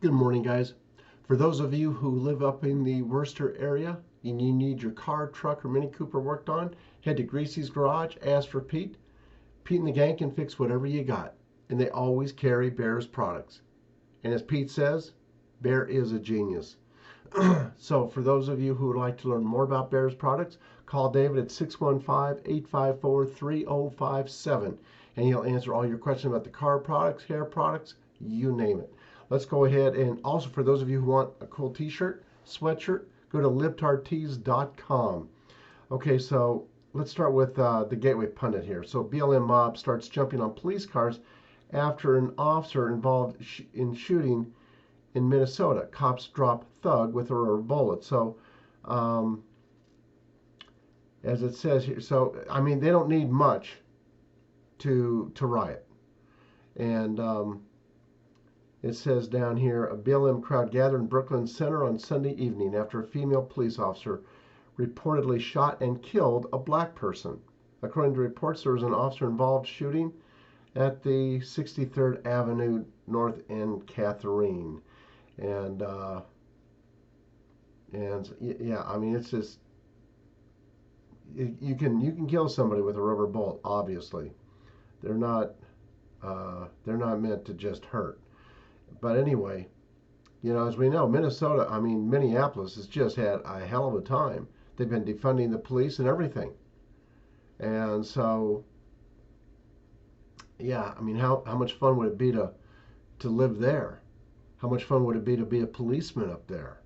Good morning, guys. For those of you who live up in the Worcester area and you need your car, truck, or Mini Cooper worked on, head to Gracie's Garage, ask for Pete. Pete and the gang can fix whatever you got. And they always carry Bear's products. And as Pete says, Bear is a genius. So for those of you who would like to learn more about Bear's products, call David at 615-854-3057 and he'll answer all your questions about the car products, hair products, you name it. Let's go ahead, and also for those of you who want a cool t-shirt, sweatshirt, go to libtardtees.com. Okay, so let's start with the Gateway Pundit here. So BLM mob starts jumping on police cars after an officer involved in shooting in Minnesota. Cops drop thug with a rubber bullet. So as it says here, so I mean they don't need much to riot. And it says down here, a BLM crowd gathered in Brooklyn Center on Sunday evening after a female police officer reportedly shot and killed a black person. According to reports, there was an officer-involved shooting at the 63rd Avenue North in Catherine. And yeah, I mean, it's just, you can kill somebody with a rubber bullet, obviously. They're not meant to just hurt. But anyway, you know, as we know, Minneapolis has just had a hell of a time. They've been defunding the police and everything. And so, yeah, I mean, how much fun would it be to live there? How much fun would it be to be a policeman up there?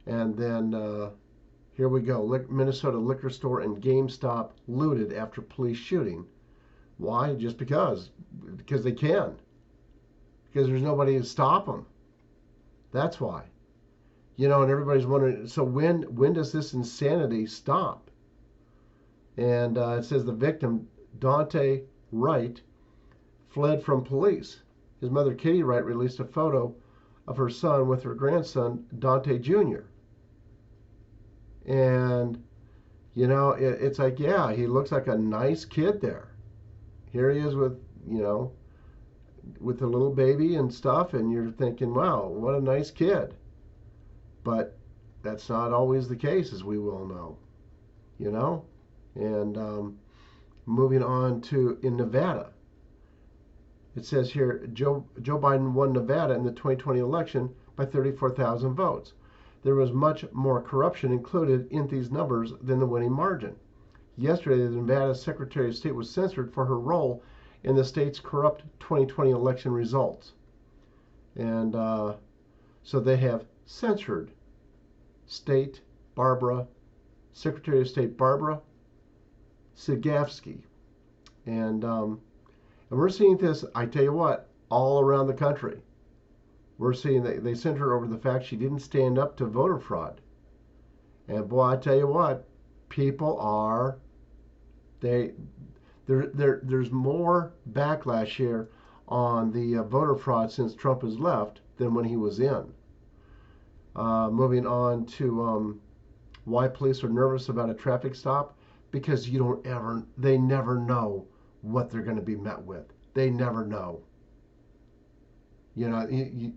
And then here we go. Minnesota liquor store and GameStop looted after police shooting. Why? Just because they can. Because there's nobody to stop them. That's why. You know, and everybody's wondering, so when does this insanity stop? And it says the victim, Dante Wright, fled from police. His mother, Kitty Wright, released a photo of her son with her grandson, Dante Jr. And, you know, it's like, yeah, he looks like a nice kid there. Here he is with, you know, with a little baby and stuff, and you're thinking, wow, what a nice kid. But that's not always the case, as we will know, you know. And moving on to in Nevada, it says here Joe Biden won Nevada in the 2020 election by 34,000 votes. There was much more corruption included in these numbers than the winning margin. Yesterday, the Nevada Secretary of State was censored for her role in the state's corrupt 2020 election results. And so they have censored Secretary of State Barbara Sigafsky. And we're seeing this, I tell you what, all around the country. We're seeing they censored her over the fact she didn't stand up to voter fraud. And boy, I tell you what, people are, there's more backlash here on the voter fraud since Trump has left than when he was in. Moving on to why police are nervous about a traffic stop, because they never know what they're going to be met with. They never know. You know, you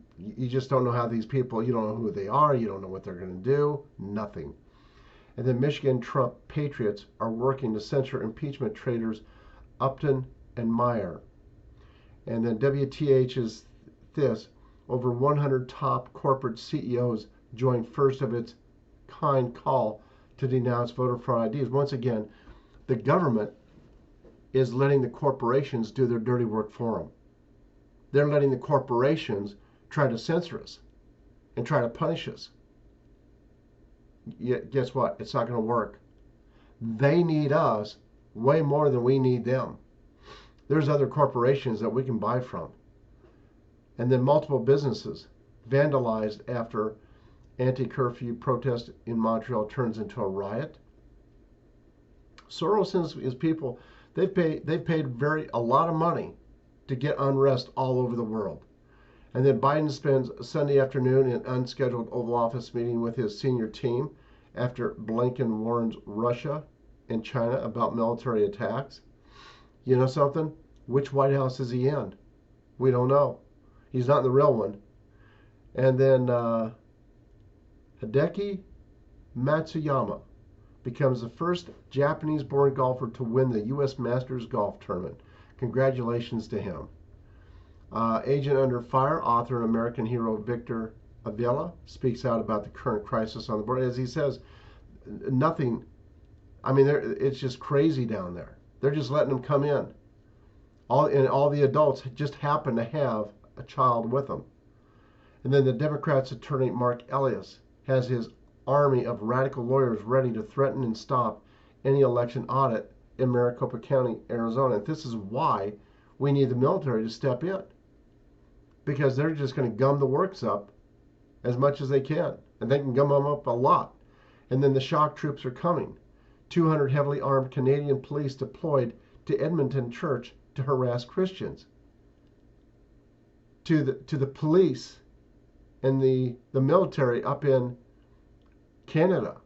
just don't know how these people, you don't know who they are, you don't know what they're going to do, nothing. And then Michigan Trump patriots are working to censor impeachment traitors Upton and Meyer. And then WTH is this, over 100 top corporate CEOs joined first of its kind call to denounce voter fraud IDs. Once again, the government is letting the corporations do their dirty work for them. They're letting the corporations try to censor us and try to punish us. Yet, guess what? It's not going to work. They need us way more than we need them. There's other corporations that we can buy from. And then multiple businesses vandalized after anti-curfew protest in Montreal turns into a riot. Soros and his people, they've paid a lot of money to get unrest all over the world. And then Biden spends Sunday afternoon in unscheduled Oval Office meeting with his senior team after Blinken warns Russia and China about military attacks. You know something? Which White House is he in? We don't know. He's not in the real one. And then Hideki Matsuyama becomes the first Japanese-born golfer to win the U.S. Masters Golf Tournament. Congratulations to him. Agent Under Fire, author and American hero Victor Avila speaks out about the current crisis on the border. As he says, nothing, I mean, it's just crazy down there. They're just letting them come in. All the adults just happen to have a child with them. And then the Democrats' attorney Mark Elias has his army of radical lawyers ready to threaten and stop any election audit in Maricopa County, Arizona. And this is why we need the military to step in, because they're just going to gum the works up as much as they can, and they can gum them up a lot. And then the shock troops are coming. 200 heavily armed Canadian police deployed to Edmonton Church to harass Christians. To the police and the military up in Canada,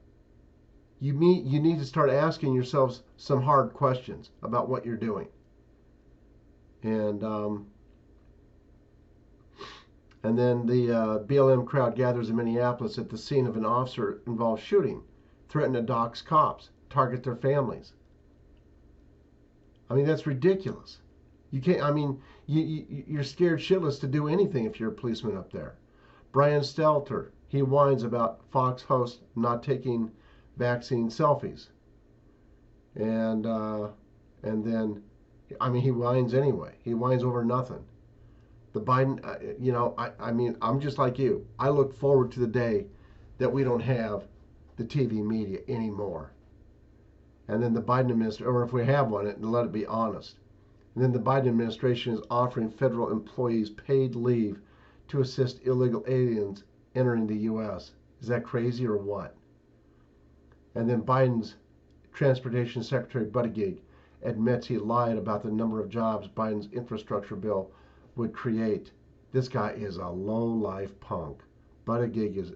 you need to start asking yourselves some hard questions about what you're doing. And then the BLM crowd gathers in Minneapolis at the scene of an officer-involved shooting, threaten to dox cops, target their families. I mean, that's ridiculous. You can't. I mean, you're scared shitless to do anything if you're a policeman up there. Brian Stelter, he whines about Fox host not taking vaccine selfies, and then, I mean, he whines anyway. He whines over nothing. The Biden, I mean, I'm just like you. I look forward to the day that we don't have the TV media anymore. And then the Biden administration, or if we have one, let it be honest. And then the Biden administration is offering federal employees paid leave to assist illegal aliens entering the U.S. Is that crazy or what? And then Biden's Transportation Secretary Buttigieg admits he lied about the number of jobs Biden's infrastructure bill would create. This guy is a low-life punk. Buttigieg is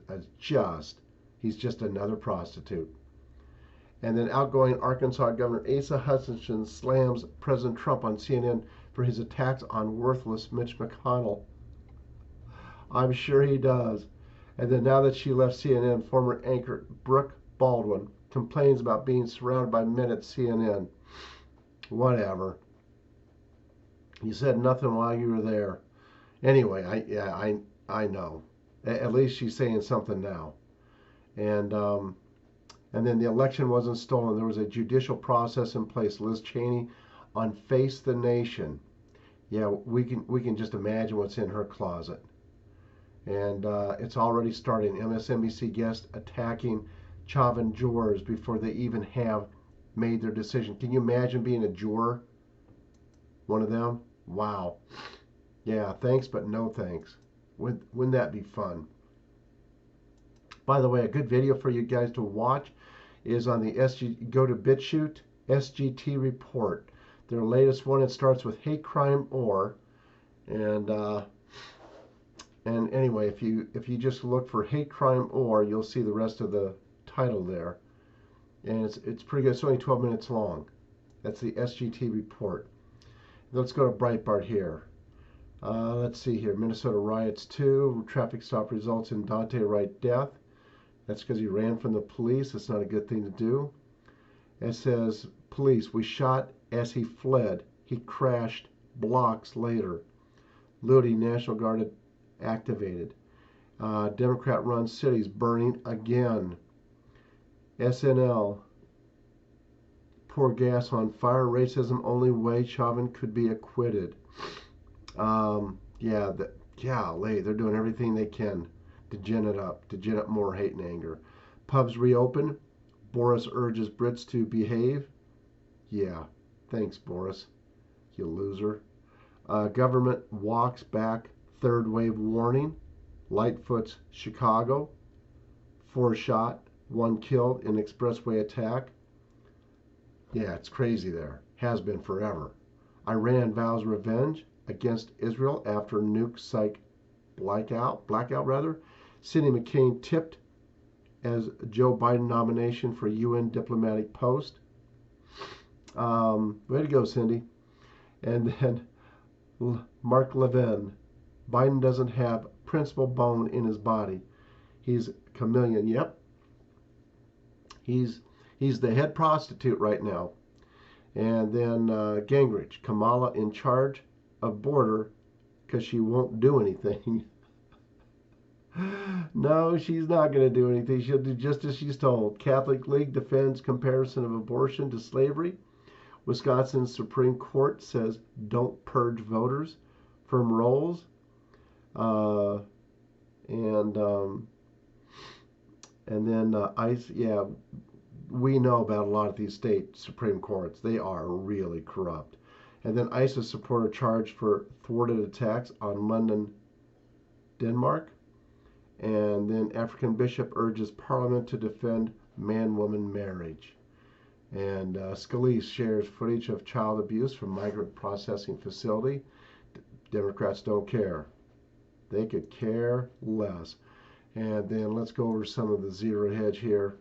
he's just another prostitute. And then outgoing Arkansas Governor Asa Hutchinson slams President Trump on CNN for his attacks on worthless Mitch McConnell. I'm sure he does. And then now that she left CNN, former anchor Brooke Baldwin complains about being surrounded by men at CNN. Whatever. You said nothing while you were there. Anyway, I know. At least she's saying something now. And then the election wasn't stolen. There was a judicial process in place. Liz Cheney on Face the Nation. Yeah, we can just imagine what's in her closet. And it's already starting. MSNBC guest attacking Chauvin jurors before they even have made their decision. Can you imagine being a juror? One of them? Wow. Yeah, thanks, but no thanks. Wouldn't that be fun? By the way, a good video for you guys to watch is on the go to BitChute SGT report. Their latest one, it starts with hate crime or, and anyway, if you just look for hate crime or, you'll see the rest of the title there, and it's pretty good. It's only 12 minutes long. That's the SGT report. Let's go to Breitbart here. Let's see here. Minnesota riots 2. Traffic stop results in Dante Wright death. That's because he ran from the police. That's not a good thing to do. It says, police, we shot as he fled. He crashed blocks later. Looting, National Guard activated. Democrat-run cities burning again. SNL, pour gas on fire. Racism, only way Chauvin could be acquitted. Golly, they're doing everything they can to gin up more hate and anger. Pubs reopen. Boris urges Brits to behave. Yeah, thanks, Boris, you loser. Government walks back third wave warning. Lightfoot's Chicago. 4 shot, 1 killed in expressway attack. Yeah, it's crazy there. Has been forever. Iran vows revenge against Israel after nuke site blackout. Sidney McCain tipped as Joe Biden nomination for UN diplomatic post. Way to go, Cindy. And then Mark Levin. Biden doesn't have principal bone in his body. He's a chameleon. Yep. He's the head prostitute right now. And then Gingrich, Kamala in charge of border because she won't do anything. No, she's not going to do anything. She'll do just as she's told. Catholic League defends comparison of abortion to slavery. Wisconsin Supreme Court says don't purge voters from rolls. And then ICE, yeah, we know about a lot of these state Supreme Courts. They are really corrupt. And then ISIS supporter charged for thwarted attacks on London, Denmark. And then African bishop urges parliament to defend man-woman marriage. And Scalise shares footage of child abuse from migrant processing facility. Democrats don't care. They could care less. And then let's go over some of the zero hedge here.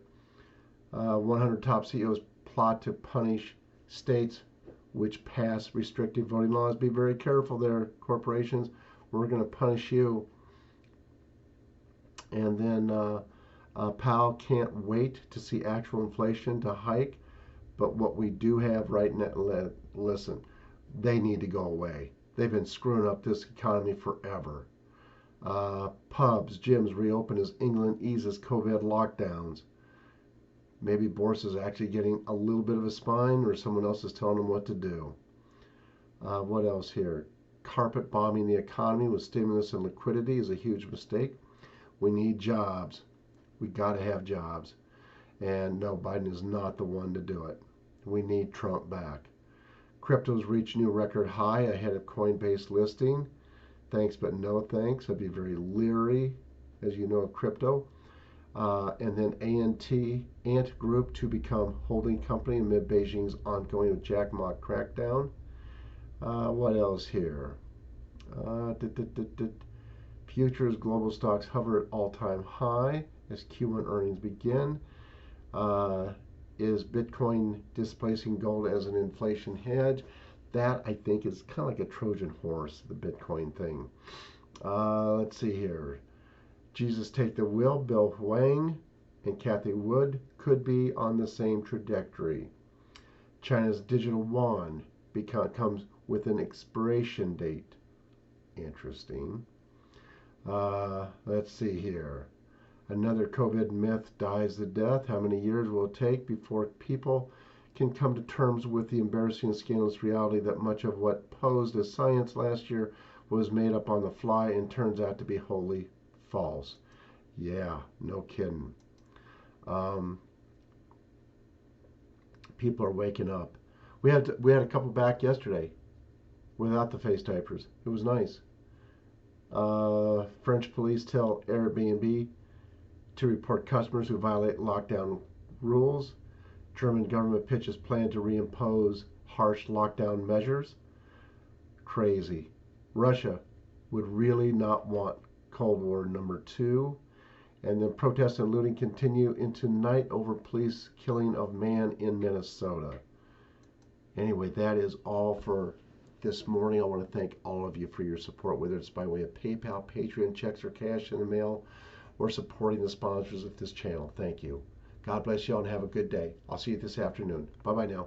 100 top CEOs plot to punish states which pass restrictive voting laws. Be very careful there, corporations. We're going to punish you. And then Powell can't wait to see actual inflation to hike. But what we do have right now, listen, they need to go away. They've been screwing up this economy forever. Pubs, gyms reopen as England eases COVID lockdowns. Maybe Boris is actually getting a little bit of a spine, or someone else is telling him what to do. What else here? Carpet bombing the economy with stimulus and liquidity is a huge mistake. We need jobs. We got to have jobs. And no, Biden is not the one to do it. We need Trump back. Cryptos reach new record high ahead of Coinbase listing. Thanks, but no thanks. I'd be very leery, as you know, of crypto. And then Ant Group to become holding company amid Beijing's ongoing Jack Ma crackdown. What else here? Futures global stocks hover at all-time high as Q1 earnings begin. Is Bitcoin displacing gold as an inflation hedge? That, I think, is kind of like a Trojan horse, the Bitcoin thing. Let's see here. Jesus Take the Wheel, Bill Huang and Kathy Wood could be on the same trajectory. China's digital yuan comes with an expiration date. Interesting. Let's see here. Another COVID myth dies the death. How many years will it take before people can come to terms with the embarrassing and scandalous reality that much of what posed as science last year was made up on the fly and turns out to be wholly false? Yeah, no kidding. People are waking up. We had a couple back yesterday without the face diapers. It was nice. French police tell Airbnb to report customers who violate lockdown rules. German government pitches plan to reimpose harsh lockdown measures. Crazy. Russia would really not want Cold War #2. And then protests and looting continue into night over police killing of man in Minnesota. Anyway, that is all for this morning. I want to thank all of you for your support, whether it's by way of PayPal, Patreon, checks, or cash in the mail, or supporting the sponsors of this channel. Thank you. God bless you all and have a good day. I'll see you this afternoon. Bye-bye now.